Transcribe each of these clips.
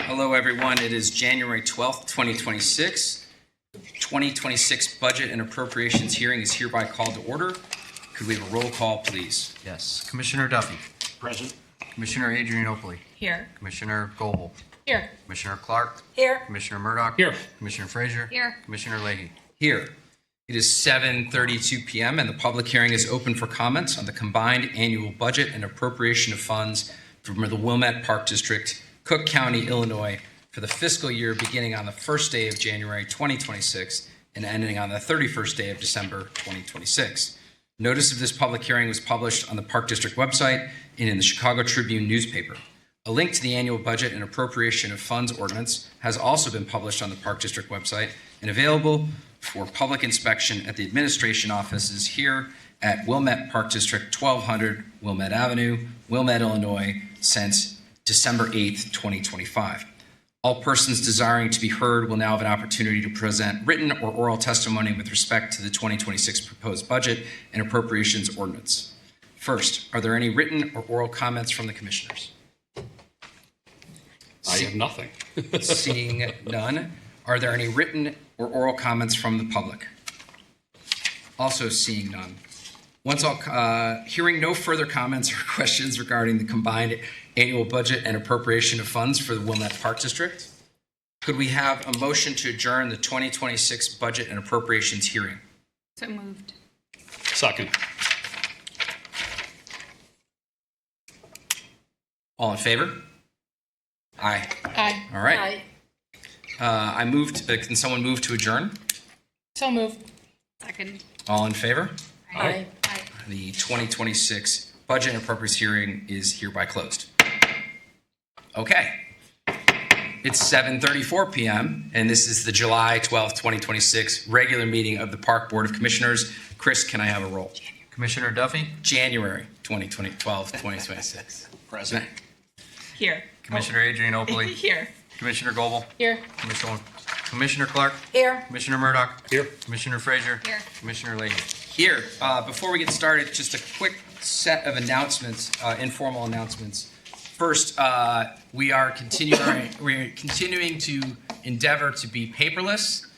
Hello, everyone. It is January 12th, 2026. The 2026 Budget and Appropriations hearing is hereby called to order. Could we have a roll call, please? Yes. Commissioner Duffy. Present. Commissioner Adrianopoli. Here. Commissioner Goebel. Here. Commissioner Clark. Here. Commissioner Murdoch. Here. Commissioner Frazier. Here. Commissioner Leahy. Here. It is 7:32 p.m. and the public hearing is open for comments on the combined annual budget and appropriation of funds from the Wilmette Park District, Cook County, Illinois, for the fiscal year beginning on the first day of January 2026 and ending on the 31st day of December 2026. Notice of this public hearing was published on the Park District website and in the Chicago Tribune newspaper. A link to the annual budget and appropriation of funds ordinance has also been published on the Park District website and available for public inspection at the administration offices here at Wilmette Park District, 1200 Wilmette Avenue, Wilmette, Illinois, since December 8th, 2025. All persons desiring to be heard will now have an opportunity to present written or oral testimony with respect to the 2026 proposed budget and appropriations ordinance. First, are there any written or oral comments from the commissioners? I have nothing. Seeing none, are there any written or oral comments from the public? Also seeing none. Hearing no further comments or questions regarding the combined annual budget and appropriation of funds for the Wilmette Park District, could we have a motion to adjourn the 2026 budget and appropriations hearing? So moved. Second. All in favor? Aye. Aye. All right. Can someone move to adjourn? So moved. Second. All in favor? Aye. Aye. The 2026 budget and appropriations hearing is hereby closed. Okay. It's 7:34 p.m. and this is the July 12th, 2026 regular meeting of the Park Board of Commissioners. Chris, can I have a roll? Commissioner Duffy. January 2026. Present. Here. Commissioner Adrianopoli. Here. Commissioner Goebel. Here. Commissioner Clark. Here. Commissioner Murdoch. Here. Commissioner Frazier. Here. Commissioner Leahy. Here, before we get started, just a quick set of announcements, informal announcements. First, we are continuing to endeavor to be paperless.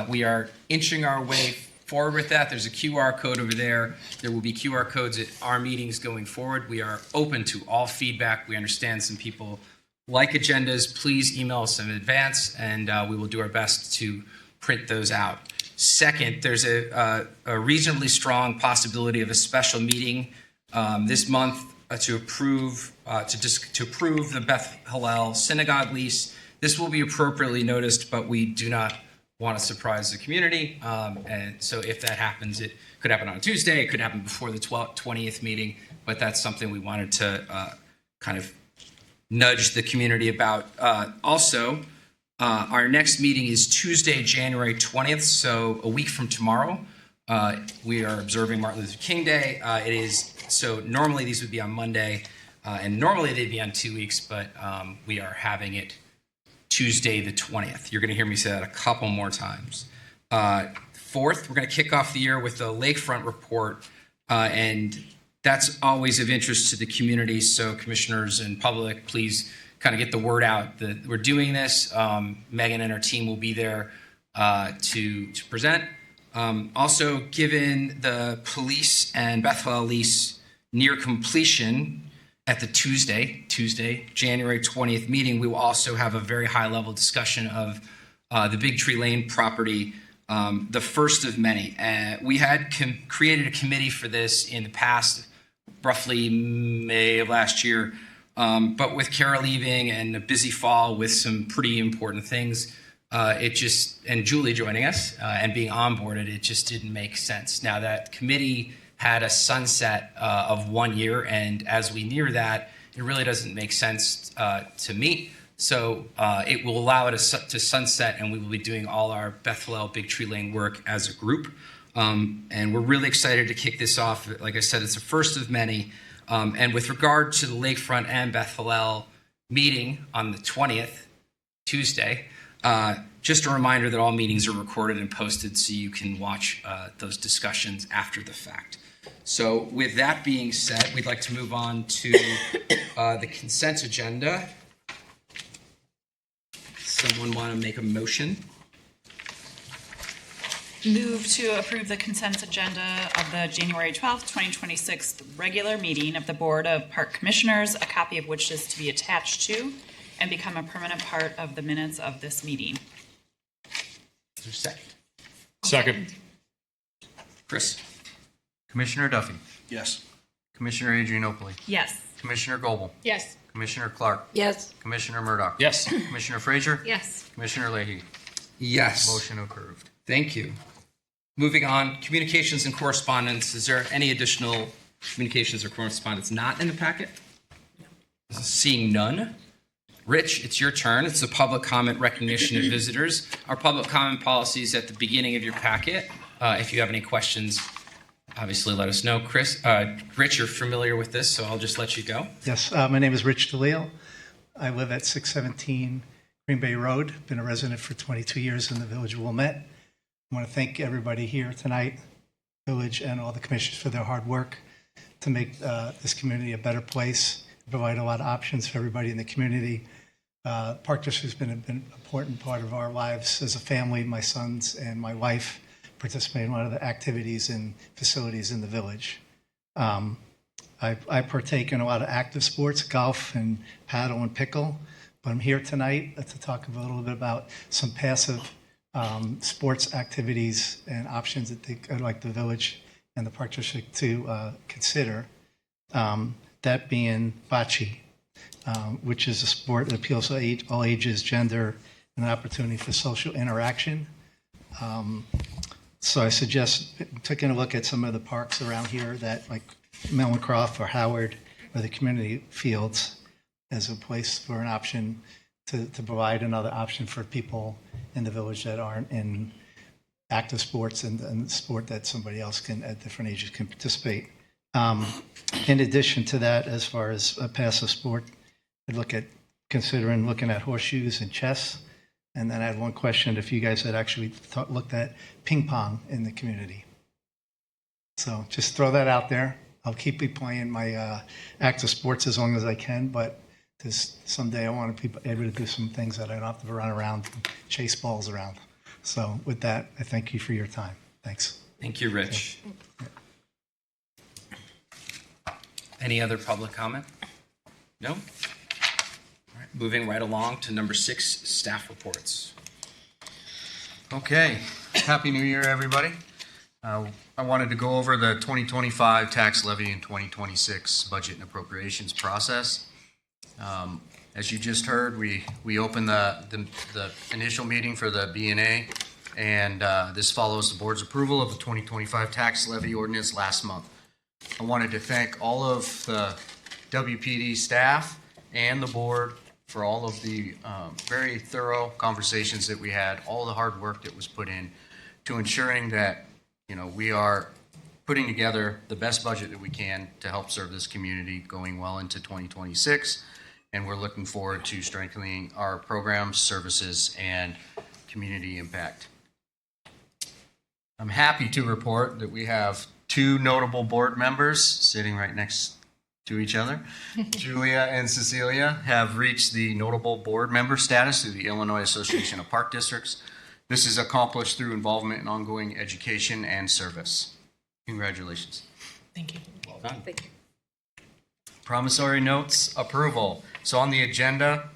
We are inching our way forward with that. There's a QR code over there. There will be QR codes at our meetings going forward. We are open to all feedback. We understand some people like agendas. Please email us in advance, and we will do our best to print those out. Second, there's a reasonably strong possibility of a special meeting this month to approve the Beth Hillel Synagogue lease. This will be appropriately noticed, but we do not want to surprise the community. And so if that happens, it could happen on a Tuesday. It could happen before the 20th meeting, but that's something we wanted to kind of nudge the community about. Also, our next meeting is Tuesday, January 20th, so a week from tomorrow. We are observing Martin Luther King Day. So normally these would be on Monday, and normally they'd be on 2 weeks, but we are having it Tuesday the 20th. You're going to hear me say that a couple more times. Fourth, we're going to kick off the year with the Lakefront report, and that's always of interest to the community, so commissioners and public, please kind of get the word out that we're doing this. Megan and her team will be there to present. Also, given the police and Beth Hillel lease near completion at the Tuesday, January 20th meeting, we will also have a very high-level discussion of the Big Tree Lane property, the first of many. We had created a committee for this in the past, roughly May of last year. But with Kara leaving and a busy fall with some pretty important things, and Julie joining us and being onboarded, it just didn't make sense. Now that committee had a sunset of 1 year, and as we near that, it really doesn't make sense to meet. So it will allow it to sunset, and we will be doing all our Beth Hillel Big Tree Lane work as a group. And we're really excited to kick this off. Like I said, it's the first of many. And with regard to the Lakefront and Beth Hillel meeting on the 20th, Tuesday, just a reminder that all meetings are recorded and posted so you can watch those discussions after the fact. So with that being said, we'd like to move on to the consent agenda. someone want to make a motion? Move to approve the consent agenda of the January 12th, 2026 regular meeting of the Board of Park Commissioners, a copy of which is to be attached to and become a permanent part of the minutes of this meeting. Is there a second? Second. Chris? Commissioner Duffy, Yes. Commissioner Adrianopoli, Yes. Commissioner Goebel, Yes. Commissioner Clark, Yes. Commissioner Murdoch, Yes. Commissioner Frazier, Yes. Commissioner Leahy. Yes. Motion approved. Thank you. Moving on, communications and correspondence. Is there any additional communications or correspondence not in the packet? Seeing none. Rich, it's your turn. It's the public comment recognition of visitors. Our public comment policy is at the beginning of your packet. If you have any questions, obviously let us know. Rich, you're familiar with this, so I'll just let you go. Yes, my name is Rich DeLeo. I live at 617 Green Bay Road. Been a resident for 22 years in the village of Wilmette. I want to thank everybody here tonight, village and all the commissioners for their hard work to make this community a better place, provide a lot of options for everybody in the community. Park District has been an important part of our lives as a family. My sons and my wife participate in a lot of the activities and facilities in the village. I partake in a lot of active sports, golf and paddle and pickle, but I'm here tonight to talk a little bit about some passive sports activities and options that I'd like the village and the Park District to consider. That being bocce, which is a sport that appeals to all ages, gender, and an opportunity for social interaction. So I suggest taking a look at some of the parks around here that like Mellancroft or Howard or the community fields as a place for an option to provide another option for people in the village that aren't in active sports and sport that somebody else can at different ages can participate. In addition to that, as far as a passive sport, I'd considering looking at horseshoes and chess. And then I had one question, if you guys had actually looked at ping pong in the community. So just throw that out there. I'll keep playing my active sports as long as I can, but someday I want to be able to do some things that I don't have to run around and chase balls around. So with that, I thank you for your time. Thanks. Thank you, Rich. Any other public comment? No? All right, moving right along to number 6, staff reports. Okay, Happy New Year, everybody. I wanted to go over the 2025 tax levy and 2026 budget and appropriations process. As you just heard, we opened the initial meeting for the B&A, and this follows the board's approval of the 2025 tax levy ordinance last month. I wanted to thank all of the WPD staff and the board for all of the very thorough conversations that we had, all the hard work that was put in to ensuring that we are putting together the best budget that we can to help serve this community going well into 2026. And we're looking forward to strengthening our programs, services, and community impact. I'm happy to report that we have 2 notable board members sitting right next to each other. Julia and Cecilia have reached the notable board member status through the Illinois Association of Park Districts. This is accomplished through involvement in ongoing education and service. Congratulations. Thank you. Well done. Promissory notes approval. So on the agenda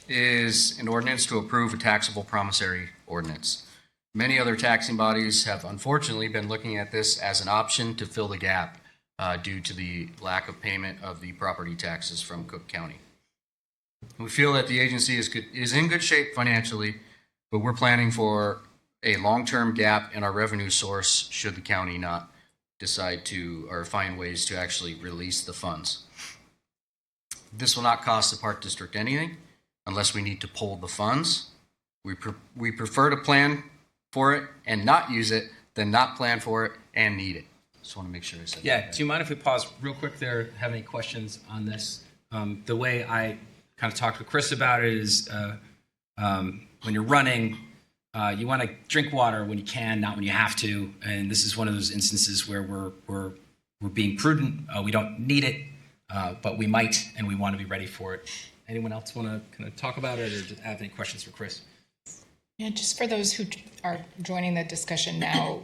is an ordinance to approve a taxable promissory ordinance. Many other taxing bodies have unfortunately been looking at this as an option to fill the gap due to the lack of payment of the property taxes from Cook County. We feel that the agency is in good shape financially, but we're planning for a long-term gap in our revenue source should the county not decide to or find ways to actually release the funds. This will not cost the Park District anything unless we need to pull the funds. We prefer to plan for it and not use it than not plan for it and need it. Just want to make sure I said that. Yeah, do you mind if we pause real quick there? Have any questions on this? The way I kind of talked with Chris about it is when you're running, you want to drink water when you can, not when you have to. And this is one of those instances where we're being prudent. We don't need it, but we might, and we want to be ready for it. Anyone else want to kind of talk about it or have any questions for Chris? Yeah, just for those who are joining the discussion now,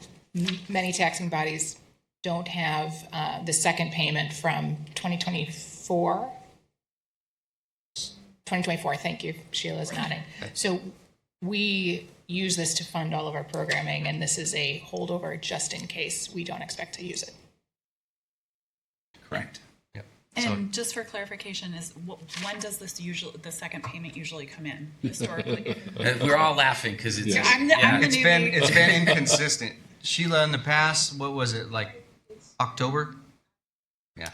many taxing bodies don't have the second payment from 2024. 2024, thank you, Sheila's nodding. So we use this to fund all of our programming, and this is a holdover just in case we don't expect to use it. Correct. Yep. And just for clarification, when does the second payment usually come in historically? We're all laughing because it's I'm the newbie. It's been inconsistent. Sheila, in the past, what was it, like October? Yeah.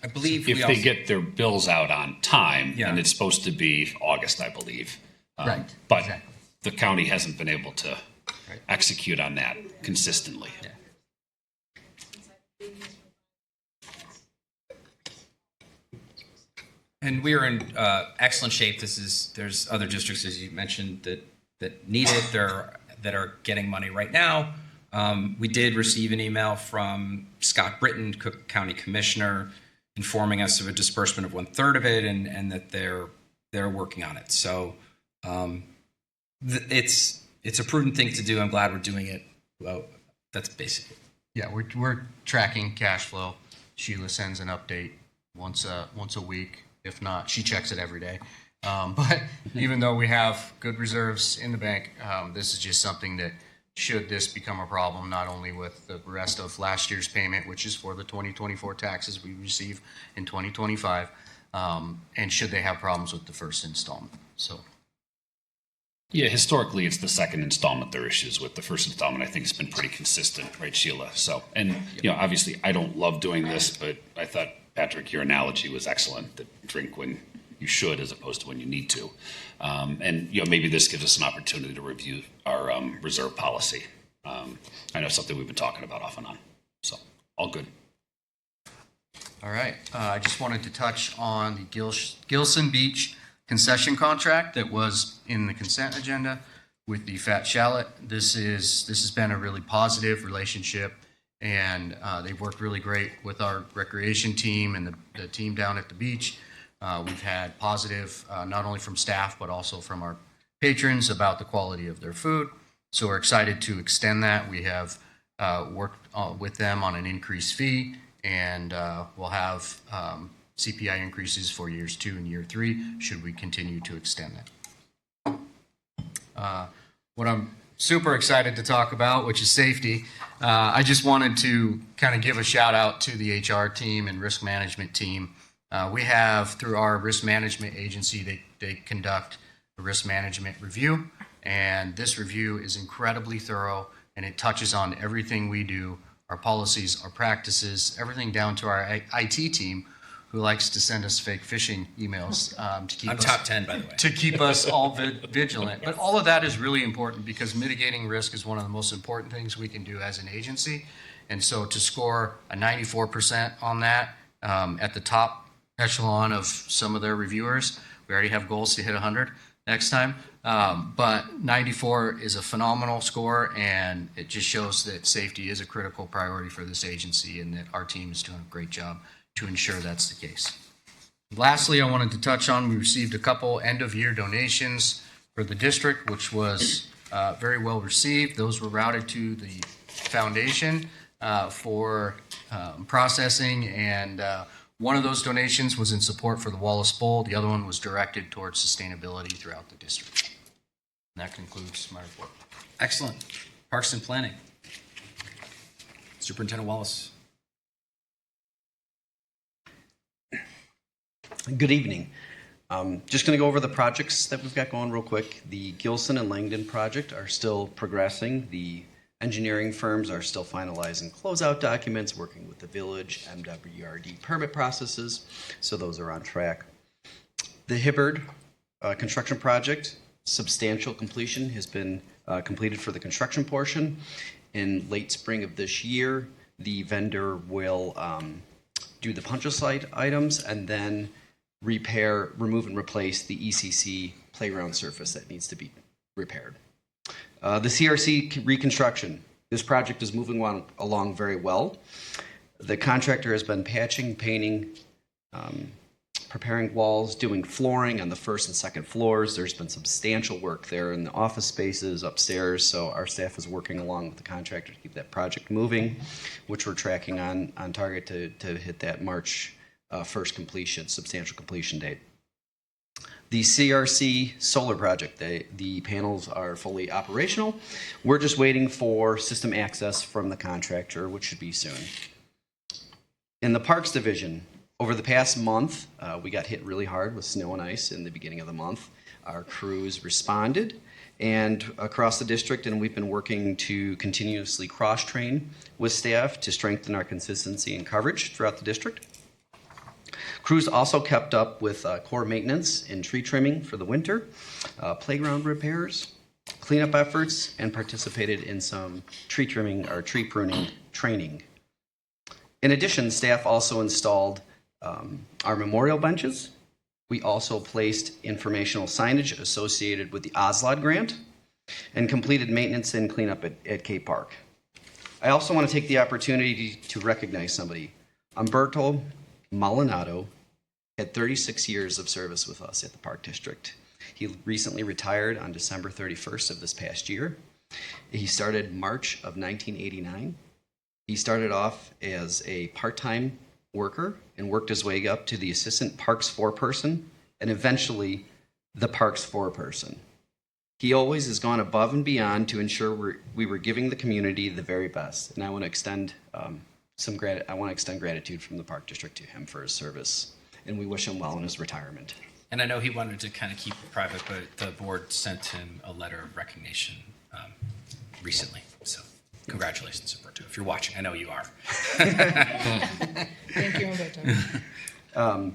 I believe If we they also, get their bills out on time, Yeah. and it's supposed to be August, I believe. Right, But exactly. the county hasn't been able to Right. execute on that consistently. Yeah. and we are in excellent shape. There's other districts, as you mentioned, that need it. That are getting money right now. We did receive an email from Scott Britton, Cook County Commissioner, informing us of a disbursement of 1/3 of it, and that they're working on it. So it's a prudent thing to do. I'm glad we're doing it. Well, that's basically it. Yeah, we're tracking cash flow. Sheila sends an update once a week. If not, she checks it every day. But even though we have good reserves in the bank, this is just something that, should this become a problem, not only with the rest of last year's payment, which is for the 2024 taxes we receive in 2025, and should they have problems with the first installment. So, Yeah, historically, it's the second installment there are issues with. The first installment, I think, has been pretty consistent, right, Sheila? So, and, obviously, I don't love doing this, but I thought, Patrick, your analogy was excellent, that drink when you should as opposed to when you need to. And, maybe this gives us an opportunity to review our reserve policy. I know something we've been talking about off and on. So, all good. all right. I just wanted to touch on the Gilson Beach concession contract that was in the consent agenda with the Fat Shallot. This has been a really positive relationship, and they've worked really great with our recreation team and the team down at the beach. We've had positive, not only from staff, but also from our patrons about the quality of their food. So we're excited to extend that. We have worked with them on an increased fee, and we'll have CPI increases for years 2 and year 3 should we continue to extend that. What I'm super excited to talk about, which is safety, I just wanted to kind of give a shout out to the HR team and risk management team. We have, through our risk management agency, they conduct a risk management review, and this review is incredibly thorough, and it touches on everything we do, our policies, our practices, everything down to our IT team, who likes to send us fake phishing emails to keep I'm us top 10, by the way. to keep us all vigilant. But all of that is really important because mitigating risk is one of the most important things we can do as an agency. And so to score a 94% on that at the top echelon of some of their reviewers, we already have goals to hit 100 next time. But 94 is a phenomenal score, and it just shows that safety is a critical priority for this agency and that our team is doing a great job to ensure that's the case. Lastly, I wanted to touch on, we received a couple end-of-year donations for the district, which was very well received. Those were routed to the foundation for processing, and one of those donations was in support for the Wallace Bowl. The other one was directed towards sustainability throughout the district. And that concludes my report. Excellent. Parks and Planning. Superintendent Wallace. Good evening. Just going to go over the projects that we've got going real quick. The Gilson and Langdon project are still progressing. The engineering firms are still finalizing closeout documents, working with the village, MWRD permit processes, so those are on track. The Hibbard construction project, substantial completion has been completed for the construction portion. In late spring of this year, the vendor will do the punch list items and then remove and replace the ECC playground surface that needs to be repaired. The CRC reconstruction, This project is moving along very well. The contractor has been patching, painting, preparing walls, doing flooring on the first and second floors. There's been substantial work there in the office spaces upstairs, so our staff is working along with the contractor to keep that project moving, which we're tracking on target to hit that March 1st completion, substantial completion date. The CRC solar project, the panels are fully operational. We're just waiting for system access from the contractor, which should be soon. In the Parks Division, over the past month, we got hit really hard with snow and ice in the beginning of the month. Our crews responded and across the district, and we've been working to continuously cross-train with staff to strengthen our consistency and coverage throughout the district. Crews also kept up with core maintenance and tree trimming for the winter, playground repairs, cleanup efforts, and participated in some tree trimming or tree pruning training. In addition, staff also installed our memorial benches. We also placed informational signage associated with the OSLOD grant and completed maintenance and cleanup at Cape Park. I also want to take the opportunity to recognize somebody. Umberto Malinato had 36 years of service with us at the Park District. He recently retired on December 31st of this past year. He started March of 1989. He started off as a part-time worker and worked his way up to the assistant parks foreperson and eventually the parks foreperson. He always has gone above and beyond to ensure we were giving the community the very best. And I want to extend gratitude from the Park District to him for his service. And we wish him well in his retirement. And I know he wanted to kind of keep it private, but the board sent him a letter of recognition recently. So congratulations, Umberto. If you're watching, I know you are. Thank you, Umberto.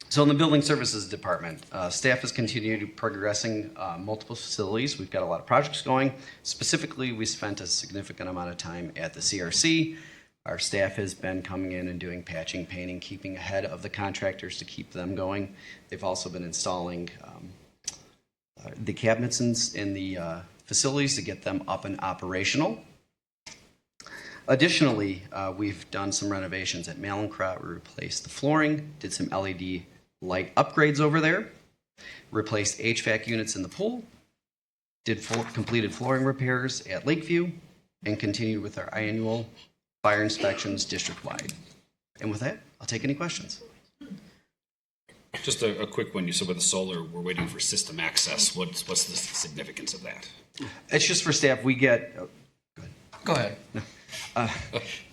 So in the Building Services Department, staff has continued progressing multiple facilities. We've got a lot of projects going. Specifically, we spent a significant amount of time at the CRC. Our staff has been coming in and doing patching, painting, keeping ahead of the contractors to keep them going. They've also been installing the cabinets in the facilities to get them up and operational. Additionally, we've done some renovations at Malincrot. We replaced the flooring, did some LED light upgrades over there, replaced HVAC units in the pool, completed flooring repairs at Lakeview, and continued with our annual fire inspections district-wide. And with that, I'll take any questions. Just a quick one. You said with the solar, we're waiting for system access. What's the significance of that? It's just for staff. We get... Go ahead.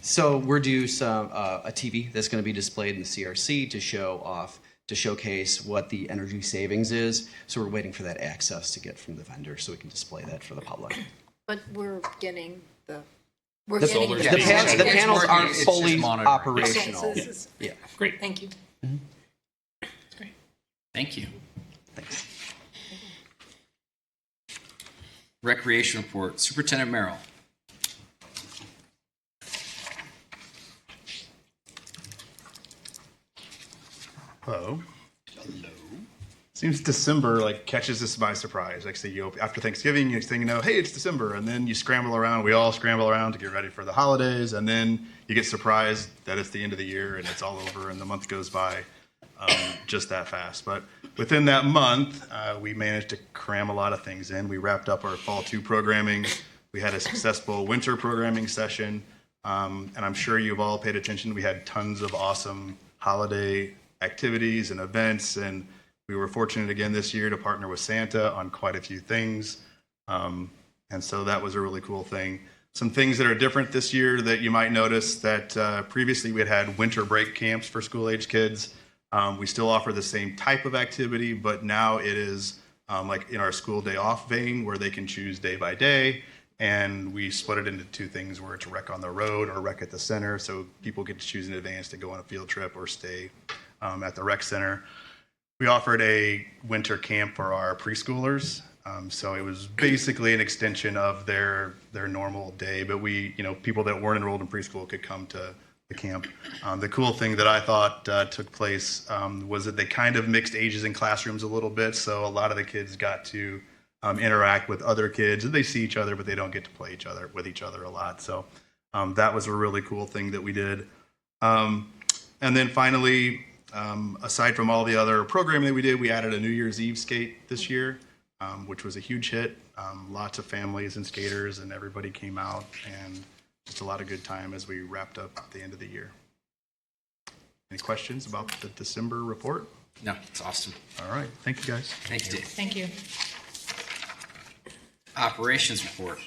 So we're due a TV that's going to be displayed in the CRC to showcase what the energy savings is. So we're waiting for that access to get from the vendor so we can display that for the public. But we're getting the. The panels aren't fully operational. Okay, so this is, Yeah. Great. thank you. Thank you. Thanks. Recreation report, Superintendent Merrill. Hello. Seems December catches us by surprise. Like say after Thanksgiving, you think hey, it's December, and then you scramble around. We all scramble around to get ready for the holidays, and then you get surprised that it's the end of the year and it's all over, and the month goes by just that fast. But within that month, we managed to cram a lot of things in. We wrapped up our Fall 2 programming. We had a successful winter programming session, and I'm sure you've all paid attention. We had tons of awesome holiday activities and events, and we were fortunate again this year to partner with Santa on quite a few things. And so that was a really cool thing. Some things that are different this year that you might notice that previously we had winter break camps for school-age kids. We still offer the same type of activity, but now it is like in our school day off vein where they can choose day by day. And we split it into two things where it's rec on the road or rec at the center. So people get to choose in advance to go on a field trip or stay at the rec center. We offered a winter camp for our preschoolers. So it was basically an extension of their normal day, but people that weren't enrolled in preschool could come to the camp. The cool thing that I thought took place was that they kind of mixed ages in classrooms a little bit. So a lot of the kids got to interact with other kids. They see each other, but they don't get to play with each other a lot. So that was a really cool thing that we did. And then finally, aside from all the other programming that we did, we added a New Year's Eve skate this year, which was a huge hit. Lots of families and skaters and everybody came out, and just a lot of good time as we wrapped up at the end of the year. Any questions about the December report? No, it's awesome. All right. Thank you, guys. Thank you, Dave. Thank you. Operations report.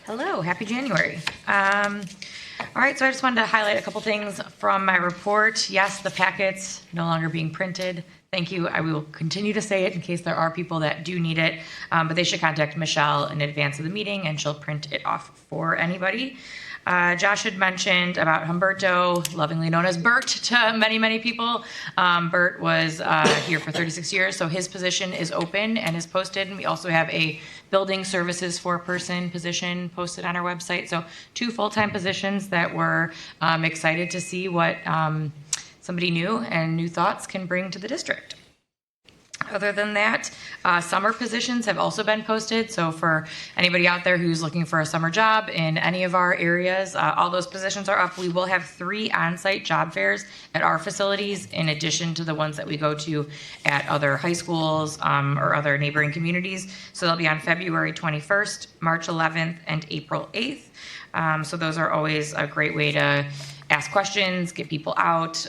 Hello, happy January. All right, so I just wanted to highlight a couple things from my report. Yes, the packets no longer being printed. Thank you. I will continue to say it in case there are people that do need it, but they should contact Michelle in advance of the meeting and she'll print it off for anybody. Josh had mentioned about Humberto, lovingly known as Bert to many, many people. Bert was here for 36 years, so his position is open and is posted. And we also have a building services 4-person position posted on our website. So 2 full-time positions that we're excited to see what somebody new and new thoughts can bring to the district. Other than that, summer positions have also been posted. So for anybody out there who's looking for a summer job in any of our areas, all those positions are up. We will have 3 on-site job fairs at our facilities in addition to the ones that we go to at other high schools or other neighboring communities. So they'll be on February 21st, March 11th, and April 8th. So those are always a great way to ask questions, get people out,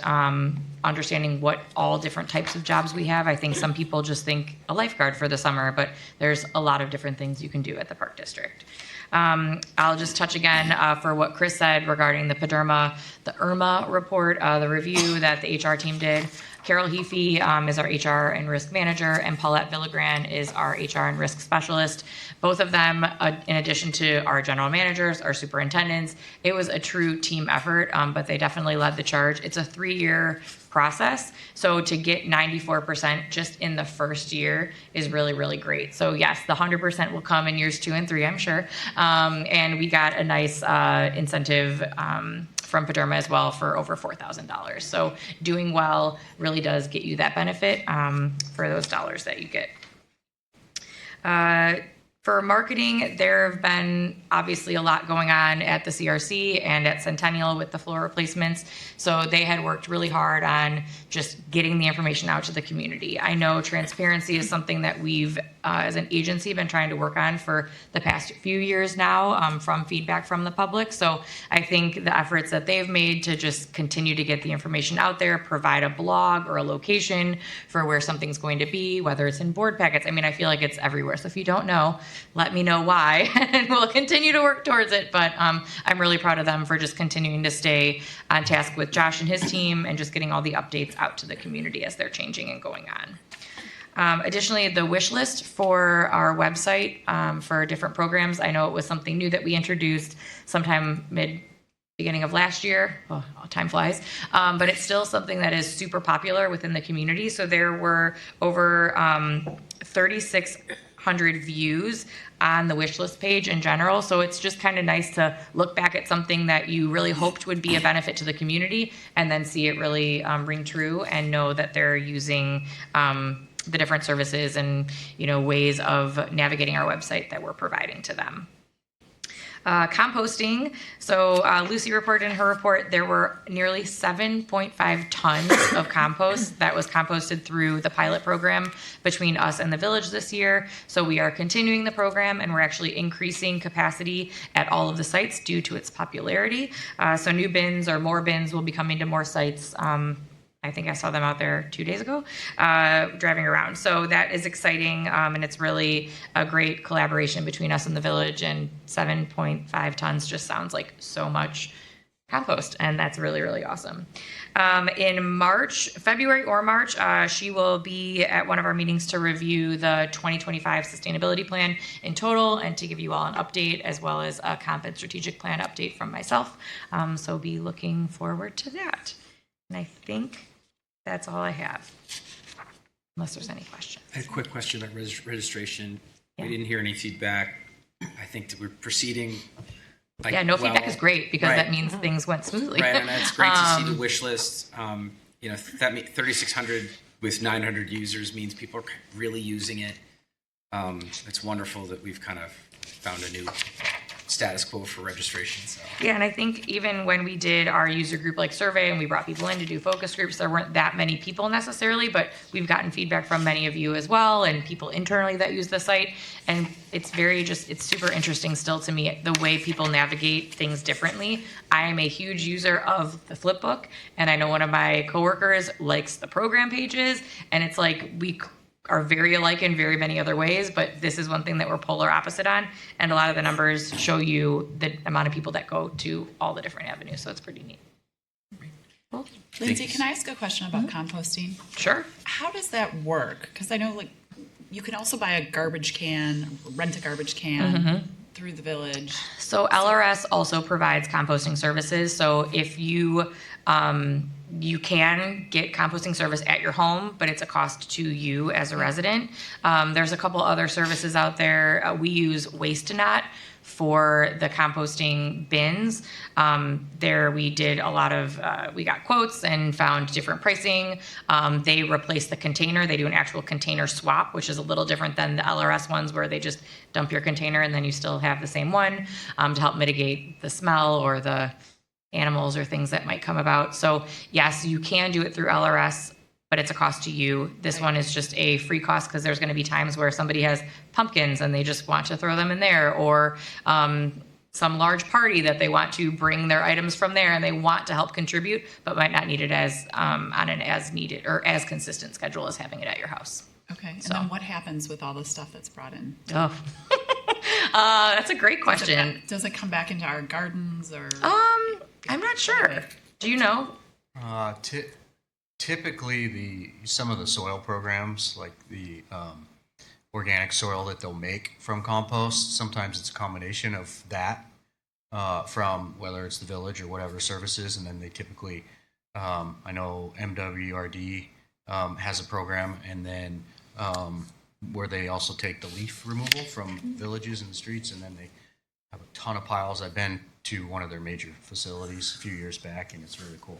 understanding what all different types of jobs we have. I think some people just think a lifeguard for the summer, but there's a lot of different things you can do at the Park District. I'll just touch again for what Chris said regarding the IRMA report, the review that the HR team did. Carol Heafy is our HR and risk manager, and Paulette Villagran is our HR and risk specialist. Both of them, in addition to our general managers, our superintendents, it was a true team effort, but they definitely led the charge. It's a 3-year process, so to get 94% just in the first year is really, really great. So yes, the 100% will come in years 2 and 3, I'm sure, and we got a nice incentive from PDERMA as well for over $4,000. So doing well really does get you that benefit for those dollars that you get. For marketing, there have been obviously a lot going on at the CRC and at Centennial with the floor replacements. So they had worked really hard on just getting the information out to the community. I know transparency is something that we've, as an agency, been trying to work on for the past few years now from feedback from the public. So I think the efforts that they've made to just continue to get the information out there, provide a blog or a location for where something's going to be, whether it's in board packets. I mean, I feel like it's everywhere. So if you don't know, let me know why, and we'll continue to work towards it. But I'm really proud of them for just continuing to stay on task with Josh and his team and just getting all the updates out to the community as they're changing and going on. Additionally, the wish list for our website for different programs. I know it was something new that we introduced sometime beginning of last year. Oh, time flies. But it's still something that is super popular within the community. So there were over 3,600 views on the wish list page in general. So it's just kind of nice to look back at something that you really hoped would be a benefit to the community and then see it really ring true and know that they're using the different services and, ways of navigating our website that we're providing to them. Composting. So Lucy reported in her report there were nearly 7.5 tons of compost that was composted through the pilot program between us and the village this year. So we are continuing the program and we're actually increasing capacity at all of the sites due to its popularity. So new bins or more bins will be coming to more sites. I think I saw them out there 2 days ago, driving around. So that is exciting, and it's really a great collaboration between us and the village, and 7.5 tons just sounds like so much compost, and that's really, really awesome. In February or March, she will be at one of our meetings to review the 2025 sustainability plan in total and to give you all an update as well as a comp and strategic plan update from myself. So be looking forward to that. And I think that's all I have, unless there's any questions. I had a quick question about registration. Yeah. We didn't hear any feedback. I think that we're proceeding. Feedback is great because right. that means things went smoothly. Right, and it's great to see the wish list. That 3,600 with 900 users means people are really using it. It's wonderful that we've kind of found a new status quo for registration. So. Yeah, and I think even when we did our user group like survey and we brought people in to do focus groups, there weren't that many people necessarily, but we've gotten feedback from many of you as well and people internally that use the site. And it's it's super interesting still to me, the way people navigate things differently. I am a huge user of the flipbook, and I know one of my coworkers likes the program pages, and it's like we are very alike in very many other ways, but this is one thing that we're polar opposite on, and a lot of the numbers show you the amount of people that go to all the different avenues, so it's pretty neat. Cool. Lindsay, can I ask a question about composting? Sure. How does that work? Because I know, like, you can also buy a garbage can, rent a garbage can through the village. So LRS also provides composting services. So if you you can get composting service at your home, but it's a cost to you as a resident. There's a couple other services out there. We use Waste-A-Not for the composting bins. There we did a lot of, we got quotes and found different pricing. They replace the container. They do an actual container swap, which is a little different than the LRS ones where they just dump your container and then you still have the same one to help mitigate the smell or the animals or things that might come about. So yes, you can do it through LRS, but it's a cost to you. This one is just a free cost because there's going to be times where somebody has pumpkins and they just want to throw them in there, or some large party that they want to bring their items from there and they want to help contribute, but might not need it as on an as needed or as consistent schedule as having it at your house. Okay, and then what happens with all the stuff that's brought in? Oh, that's a great question. Does it come back into our gardens or? I'm not sure. Do you know? Typically, some of the soil programs, like the organic soil that they'll make from compost, sometimes it's a combination of that from whether it's the village or whatever services, and then they typically, I know MWRD has a program, and then where they also take the leaf removal from villages and the streets, and then they have a ton of piles. I've been to one of their major facilities a few years back, and it's really cool.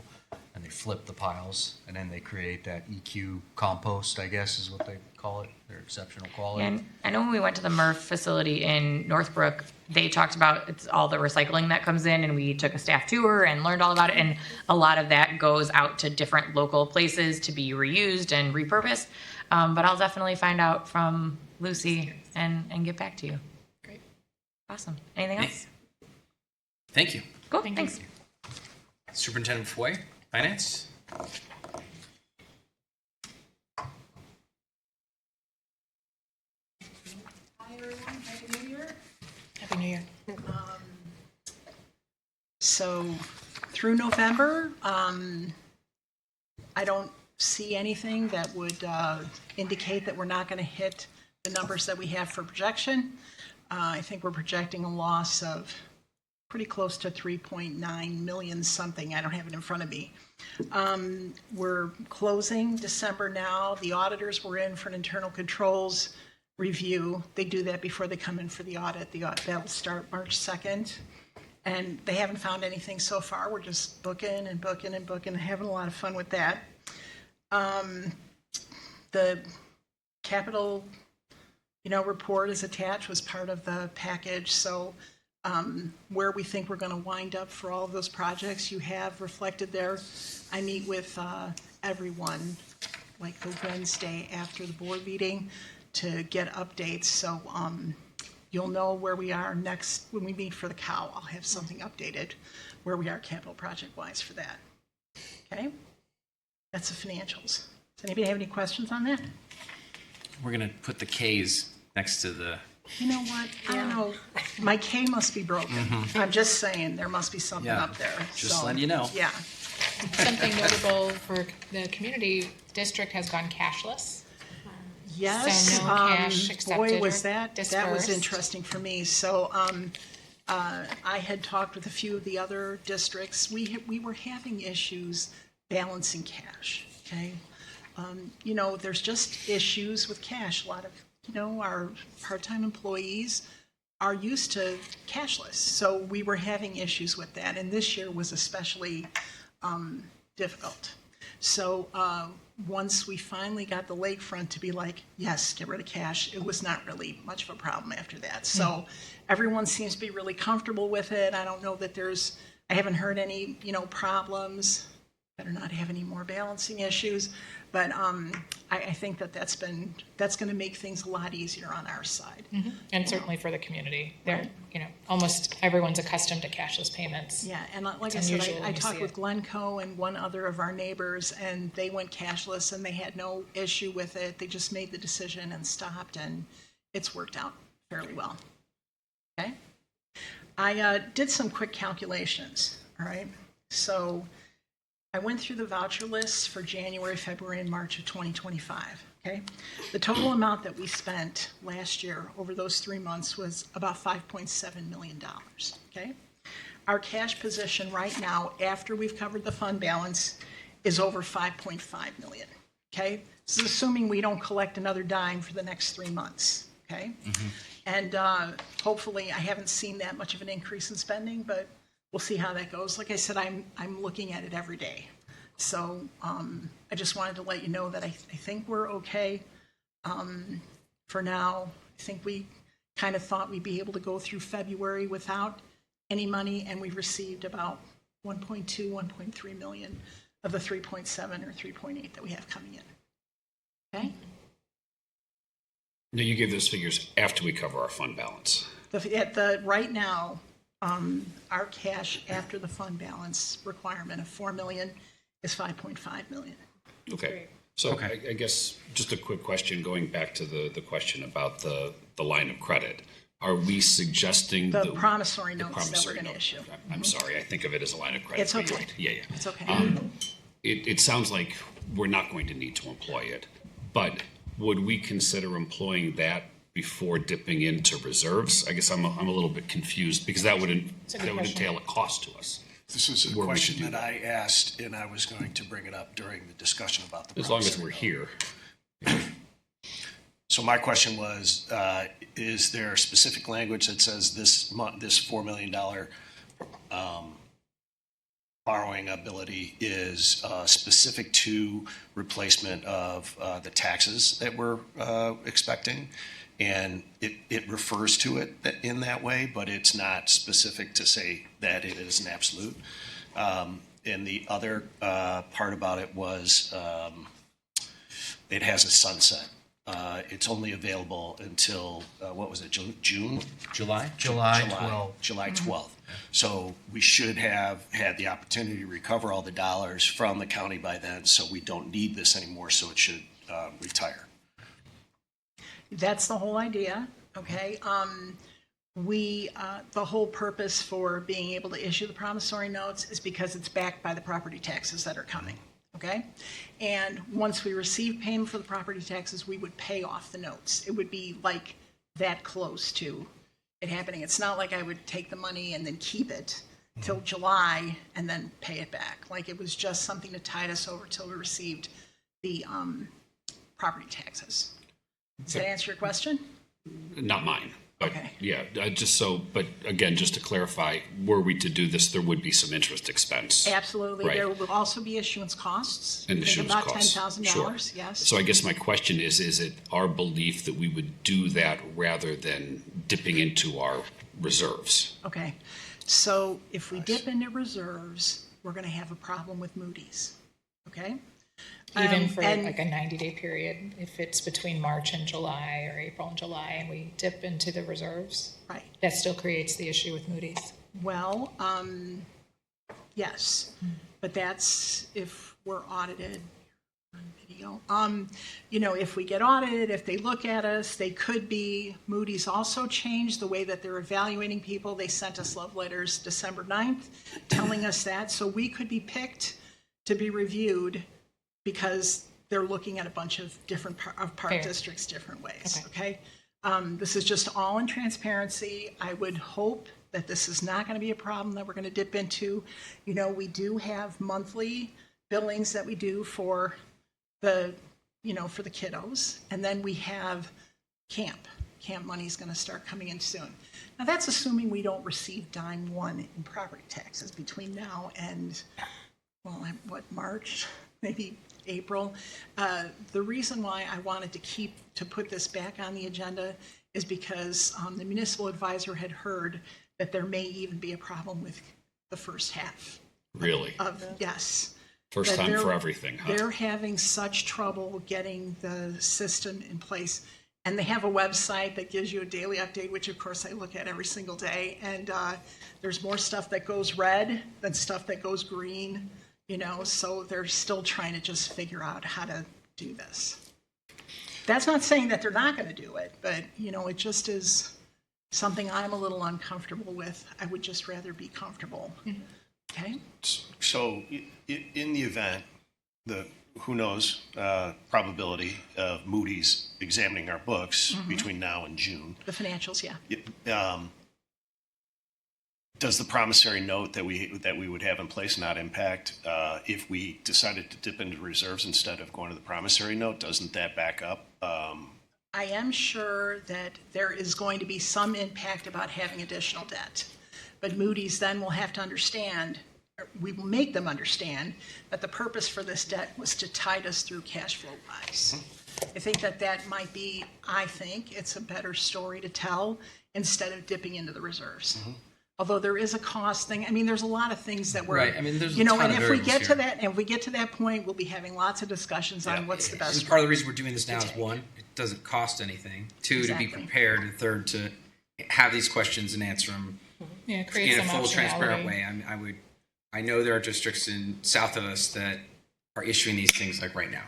And they flip the piles, and then they create that EQ compost, I guess is what they call it. They're exceptional quality. And I know when we went to the MRF facility in Northbrook, they talked about it's all the recycling that comes in, and we took a staff tour and learned all about it. And a lot of that goes out to different local places to be reused and repurposed. But I'll definitely find out from Lucy and get back to you. Great. Awesome. Anything else? Thank you. Cool. Thanks. Superintendent Foy, Finance. Hi, everyone. Happy New Year. Happy New Year. So through November, I don't see anything that would indicate that we're not going to hit the numbers that we have for projection. I think we're projecting a loss of pretty close to 3.9 million something. I don't have it in front of me. We're closing December now. The auditors were in for an internal controls review. They do that before they come in for the audit. That will start March 2nd. And they haven't found anything so far. We're just booking and booking and booking and having a lot of fun with that. The capital, report is attached, was part of the package. So where we think we're going to wind up for all of those projects, you have reflected there. I meet with everyone like the Wednesday after the board meeting to get updates. So you'll know where we are next when we meet for the cow. I'll have something updated where we are capital project wise for that. Okay, that's the financials. Does anybody have any questions on that? We're going to put the K's next to the... You know what? I don't know. My K must be broken. I'm just saying there must be something up there. Just letting you know. Yeah. Something notable for the community district has gone cashless. Yes. So no cash accepted boy, was or that was dispersed. interesting for me. So I had talked with a few of the other districts. We were having issues balancing cash. Okay. There's just issues with cash. A lot of our part-time employees are used to cashless. So we were having issues with that. And this year was especially difficult. So once we finally got the lakefront to be like, yes, get rid of cash, it was not really much of a problem after that. So everyone seems to be really comfortable with it. I don't know that I haven't heard any, problems. Better not have any more balancing issues. But I think that's going to make things a lot easier on our side. And certainly for the community. They're, almost everyone's accustomed to cashless payments. Yeah, and like It's I said, unusual I when you talked see with it. Glencoe and one other of our neighbors, and they went cashless, and they had no issue with it. They just made the decision and stopped, and it's worked out fairly well. Okay? I did some quick calculations, all right? So I went through the voucher lists for January, February, and March of 2025, okay? The total amount that we spent last year over those 3 months was about $5.7 million, okay? Our cash position right now, after we've covered the fund balance, is over $5.5 million, okay? This is assuming we don't collect another dime for the next 3 months, okay? And hopefully, I haven't seen that much of an increase in spending, but we'll see how that goes. Like I said, I'm looking at it every day. So I just wanted to let you know that I think we're okay for now. I think we kind of thought we'd be able to go through February without any money, and we received about 1.2, 1.3 million of the 3.7 or 3.8 that we have coming in. Okay? Now, you gave those figures after we cover our fund balance. Right now, our cash after the fund balance requirement of 4 million is 5.5 million. Okay. So I guess just a quick question, going back to the question about the line of credit. Are we suggesting The promissory notes that we're promissory going to note? issue. I'm sorry, I think of it as a line of credit. It's but you're okay. right. Yeah. It's okay. It sounds like we're not going to need to employ it, but would we consider employing that before dipping into reserves? I guess I'm a little bit confused because that would entail a cost to us. This is a Where we question should do that I asked, and I was going to bring it up during the discussion about the As long as promissory we're note. here. So my question was, is there specific language that says this $4 million borrowing ability is specific to replacement of the taxes that we're expecting? And it refers to it in that way, but it's not specific to say that it is an absolute. And the other part about it was it has a sunset. It's only available until, what was it, June? July 12th. July 12th. So we should have had the opportunity to recover all the dollars from the county by then, so we don't need this anymore, so it should retire. That's the whole idea, okay? The whole purpose for being able to issue the promissory notes is because it's backed by the property taxes that are coming, okay? And once we receive payment for the property taxes, we would pay off the notes. It would be like that close to it happening. It's not like I would take the money and then keep it till July and then pay it back. Like it was just something to tide us over till we received the property taxes. Does that answer your question? Not mine. But Okay. yeah, but again, just to clarify, were we to do this, there would be some interest expense. Absolutely. Right. There will also be issuance costs. And Think issuance about costs. $10,000, Sure. yes. So I guess my question is it our belief that we would do that rather than dipping into our reserves? Okay. So if we dip into reserves, we're going to have a problem with Moody's, okay? Even for and- like a 90-day period, if it's between March and July or April and July and we dip into the reserves, Right. that still creates the issue with Moody's. Well, yes, but that's if we're audited on video. If we get audited, if they look at us, they could be, Moody's also changed the way that they're evaluating people. They sent us love letters December 9th telling us that. So we could be picked to be reviewed because they're looking at a bunch of different park Fair. districts different ways, okay? This is just all in transparency. I would hope that this is not going to be a problem that we're going to dip into. We do have monthly billings that we do for the kiddos, and then we have camp. Camp money is going to start coming in soon. Now, that's assuming we don't receive dime one in property taxes between now and, March? Maybe April. The reason why I wanted to put this back on the agenda is because the municipal advisor had heard that there may even be a problem with the first half Really? yes. First That time they're- for everything, huh? They're having such trouble getting the system in place. And they have a website that gives you a daily update, which of course I look at every single day. And there's more stuff that goes red than stuff that goes green, so they're still trying to just figure out how to do this. That's not saying that they're not going to do it, but, it just is something I'm a little uncomfortable with. I would just rather be comfortable. Okay? So in the event, who knows, probability of Moody's examining our books between now and June. The financials, yeah. Does the promissory note that we would have in place not impact if we decided to dip into reserves instead of going to the promissory note? Doesn't that back up? I am sure that there is going to be some impact about having additional debt. But Moody's then will have to understand, or we will make them understand, that the purpose for this debt was to tide us through cash flow wise. I think that might be, it's a better story to tell instead of dipping into the reserves. Although there is a cost thing. I mean, there's a lot of things that we're, Right. I mean, there's a ton and of if we variables get to here. that, and if we get to that point, we'll be having lots of discussions on what's the best. And part of the reason we're doing this now is one, it doesn't cost anything. Two, Exactly. to be prepared, and third, to have these questions and answer them Yeah, create in a some full, transparent optionality. way. I know there are districts south of us that are issuing these things like right now,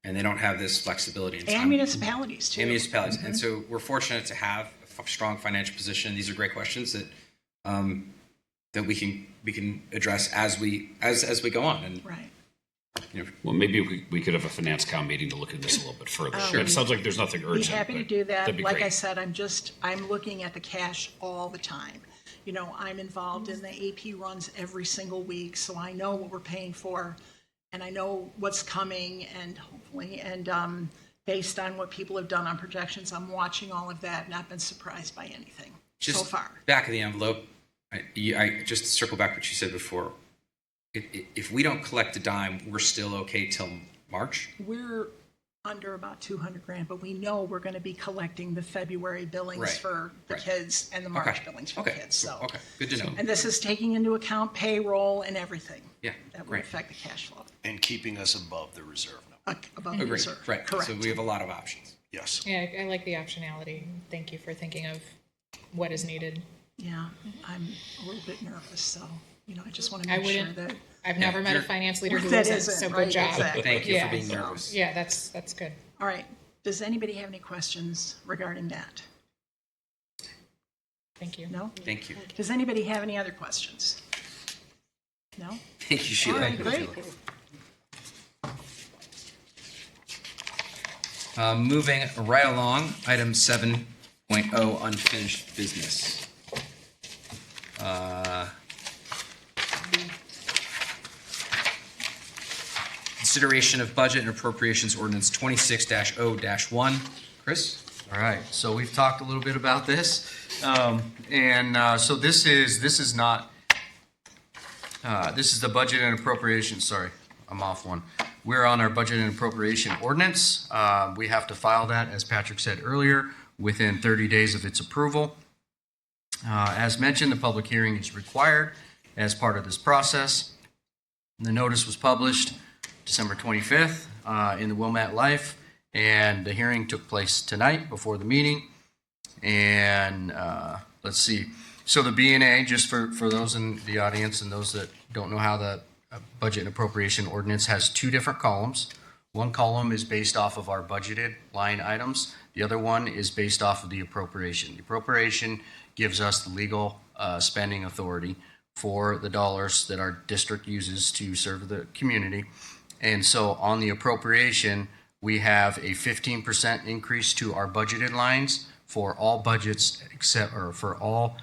and they don't have this flexibility in time. And municipalities too. And municipalities. And so we're fortunate to have a strong financial position. These are great questions that that we can address as we go on. And Right. Well, maybe we could have a finance comm meeting to look at this a little bit further. It sounds like there's nothing Be urgent. happy to but do that. that'd be Like great. I said, I'm looking at the cash all the time. I'm involved in the AP runs every single week, so I know what we're paying for, and I know what's coming, and hopefully, and based on what people have done on projections, I'm watching all of that, not been surprised by anything just so far. back of the envelope, I just to circle back what you said before. If we don't collect a dime, we're still okay till March. We're under about 200 grand, but we know we're going to be collecting the February billings Right, for the right. kids and the March billings for the kids. So, Okay, good to know. and this is taking into account payroll and everything Yeah, that would great. affect the cash flow And keeping us above the reserve number. above the Agreed. reserve. Right. Correct. So we have a lot of options. Yes. Yeah, I like the optionality. Thank you for thinking of what is needed. Yeah, I'm a little bit nervous, so, I just want to I make sure wouldn't. that. I've never met a you're- finance leader who That isn't, isn't, so right, good job. exactly. Thank you Yeah. for being nervous. Yeah, that's good. All right. Does anybody have any questions regarding that? Thank you. No? Thank you. Does anybody have any other questions? No? Thank you, All Sheila. right, great. Moving right along, item 7.0, unfinished business. Consideration of budget and appropriations ordinance 26-0-1. Chris? All right, so we've talked a little bit about this, so this is not, this is the budget and appropriation, sorry, I'm off one. We're on our budget and appropriation ordinance. We have to file that, as Patrick said earlier, within 30 days of its approval. As mentioned, the public hearing is required as part of this process. The notice was published December 25th in the Wilmette Life, and the hearing took place tonight before the meeting. And let's see. So the B&A, just for those in the audience and those that don't know how the budget and appropriation ordinance has two different columns. One column is based off of our budgeted line items. The other one is based off of the appropriation. The appropriation gives us the legal spending authority for the dollars that our district uses to serve the community. And so on the appropriation, we have a 15% increase to our budgeted lines for all budgets except, or for all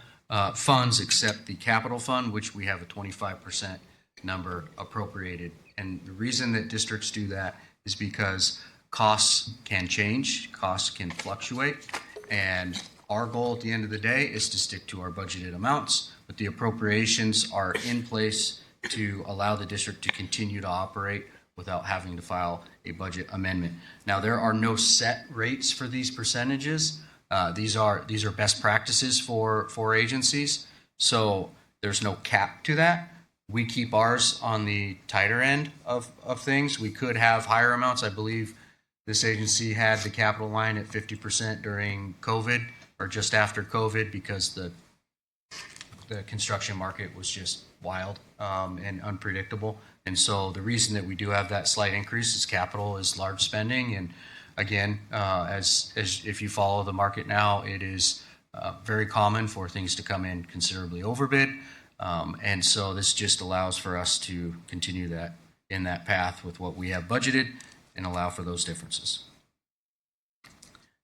funds except the capital fund, which we have a 25% number appropriated. And the reason that districts do that is because costs can change, costs can fluctuate, and our goal at the end of the day is to stick to our budgeted amounts, but the appropriations are in place to allow the district to continue to operate without having to file a budget amendment. Now, there are no set rates for these percentages. These are best practices for agencies, so there's no cap to that. We keep ours on the tighter end of things. We could have higher amounts. I believe this agency had the capital line at 50% during COVID or just after COVID because the construction market was just wild and unpredictable. And so the reason that we do have that slight increase is capital is large spending. And again, as if you follow the market now, it is very common for things to come in considerably overbid. And so this just allows for us to continue that in that path with what we have budgeted and allow for those differences.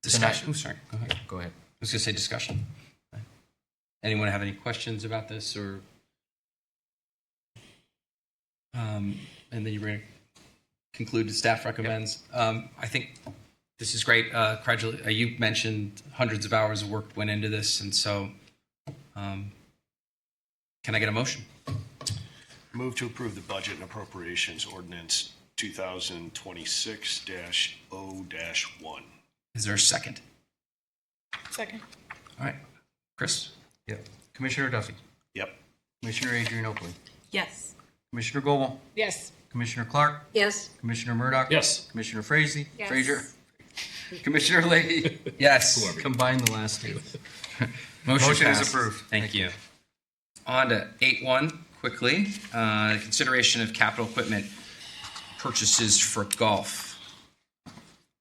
Discussion. Oh, sorry. Go ahead. Go ahead. I was going to say discussion. Anyone have any questions about this, or? And then you were going to conclude the staff recommends. I think this is great. You mentioned hundreds of hours of work went into this, and so can I get a motion? Move to approve the budget and appropriations ordinance 2026-0-1. Is there a second? Second. All right. Chris? Yep. Commissioner Duffy. Yep. Commissioner Adrian Oakley. Yes. Commissioner Goebel. Yes. Commissioner Clark. Yes. Commissioner Murdoch. Yes. Commissioner Frazee. Yes. Frazier. Commissioner Leahy. Yes. Combine the last two. Motion is passes. approved. Thank you. On to 8.1 quickly. Consideration of capital equipment purchases for golf.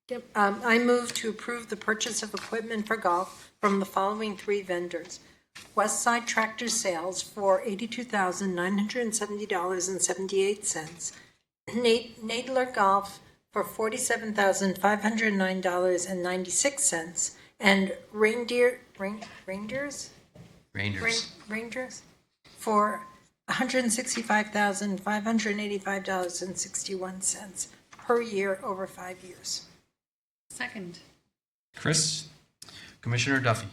Yep. I move to approve the purchase of equipment for golf from the following three vendors. Westside Tractor Sales for $82,970.78. Nadler Golf for $47,509.96. And Rangers for $165,585.61 per year over 5 years. Second. Chris? Commissioner Duffy.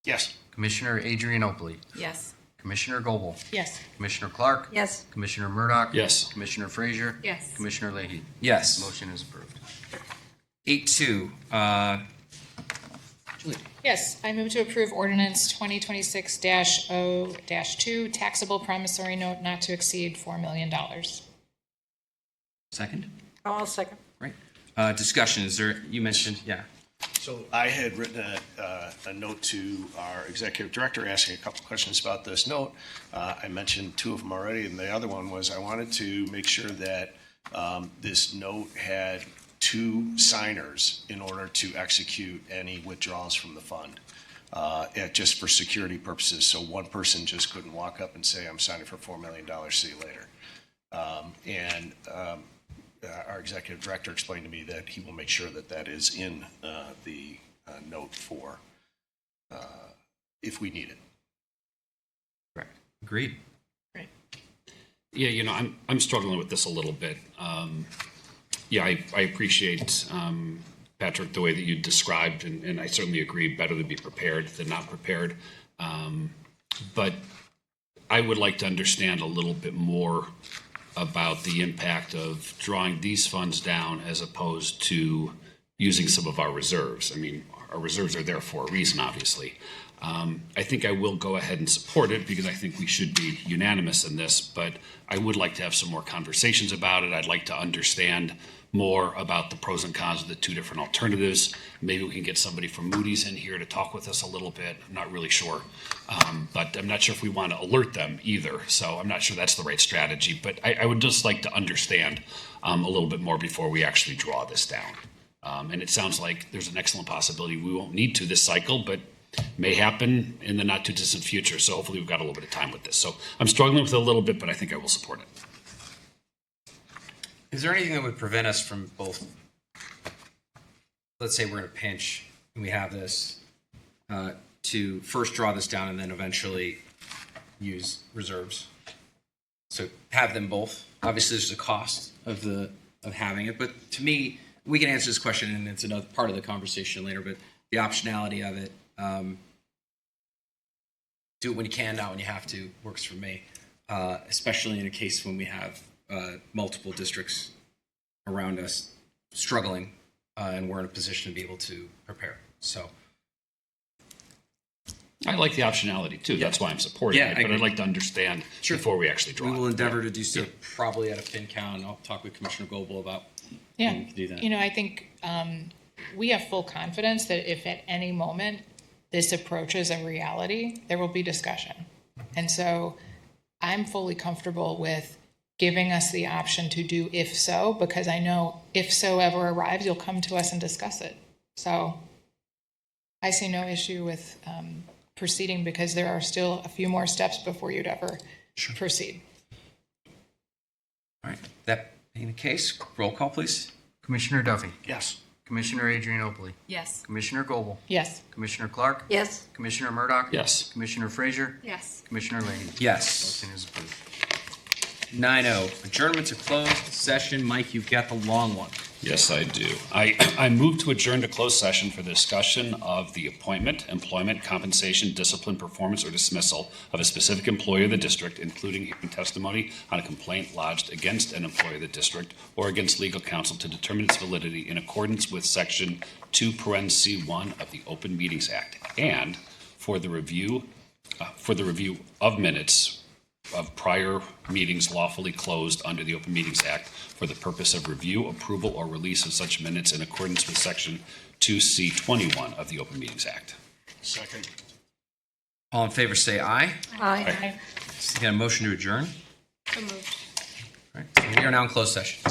Yes. Commissioner Adrian Oakley. Yes. Commissioner Goebel. Yes. Commissioner Clark. Yes. Commissioner Murdoch. Yes. Commissioner Frazier. Yes. Commissioner Leahy. Yes. Motion is approved. 8.2. Julie? Yes, I move to approve ordinance 2026-0-2, taxable promissory note not to exceed $4 million. Second? I'll second. Right. Discussion. Is there, you mentioned, yeah. So I had written a note to our executive director asking a couple questions about this note. I mentioned two of them already, and the other one was I wanted to make sure that this note had two signers in order to execute any withdrawals from the fund, just for security purposes. So one person just couldn't walk up and say, I'm signing for $4 million, see you later. Our executive director explained to me that he will make sure that that is in the note for if we need it. Right. Agreed. Right. Yeah, I'm struggling with this a little bit. I appreciate, Patrick, the way that you described, and I certainly agree, better to be prepared than not prepared. But I would like to understand a little bit more about the impact of drawing these funds down as opposed to using some of our reserves. I mean, our reserves are there for a reason, obviously. I think I will go ahead and support it because I think we should be unanimous in this, but I would like to have some more conversations about it. I'd like to understand more about the pros and cons of the two different alternatives. Maybe we can get somebody from Moody's in here to talk with us a little bit. I'm not really sure. But I'm not sure if we want to alert them either. So I'm not sure that's the right strategy. But I would just like to understand a little bit more before we actually draw this down. And it sounds like there's an excellent possibility we won't need to this cycle, but may happen in the not too distant future. So hopefully we've got a little bit of time with this. So I'm struggling with it a little bit, but I think I will support it. Is there anything that would prevent us from both, let's say we're in a pinch and we have this, to first draw this down and then eventually use reserves? So have them both. Obviously, there's a cost of having it, but to me, we can answer this question and it's another part of the conversation later, but the optionality of it, do it when you can, not when you have to, works for me, especially in a case when we have multiple districts around us struggling, and we're in a position to be able to prepare. So, I like the optionality too. That's why I'm supporting Yeah, it, I but I'd agree. like to understand Sure. before we actually draw we it. will endeavor to do so probably at a FinCon. I'll talk with Commissioner Goebel about Yeah, when we can do that. you know, I think we have full confidence that if at any moment this approaches a reality, there will be discussion. And so I'm fully comfortable with giving us the option to do if so, because I know if so ever arrives, you'll come to us and discuss it. So I see no issue with proceeding because there are still a few more steps before you'd ever proceed. All right. That being the case, roll call, please. Commissioner Duffy, Yes. Commissioner Adrianople, Yes. Commissioner Goebel, Yes. Commissioner Clark, Yes. Commissioner Murdoch, Yes. Commissioner Frazier, Yes. Commissioner Lady. Yes. Motion is approved. 9-0. Adjournment to closed session. Mike, you've got the long one. Yes, I do. I move to adjourn to closed session for the discussion of the appointment, employment, compensation, discipline, performance, or dismissal of a specific employee of the district, including hearing testimony on a complaint lodged against an employee of the district or against legal counsel to determine its validity in accordance with Section 2(c)(1) of the Open Meetings Act, and for the review of minutes of prior meetings lawfully closed under the Open Meetings Act for the purpose of review, approval, or release of such minutes in accordance with Section 2(c)(21) of the Open Meetings Act. Second. All in favor, say aye. Aye. Got a motion to adjourn? So moved. All right. We are now in closed session.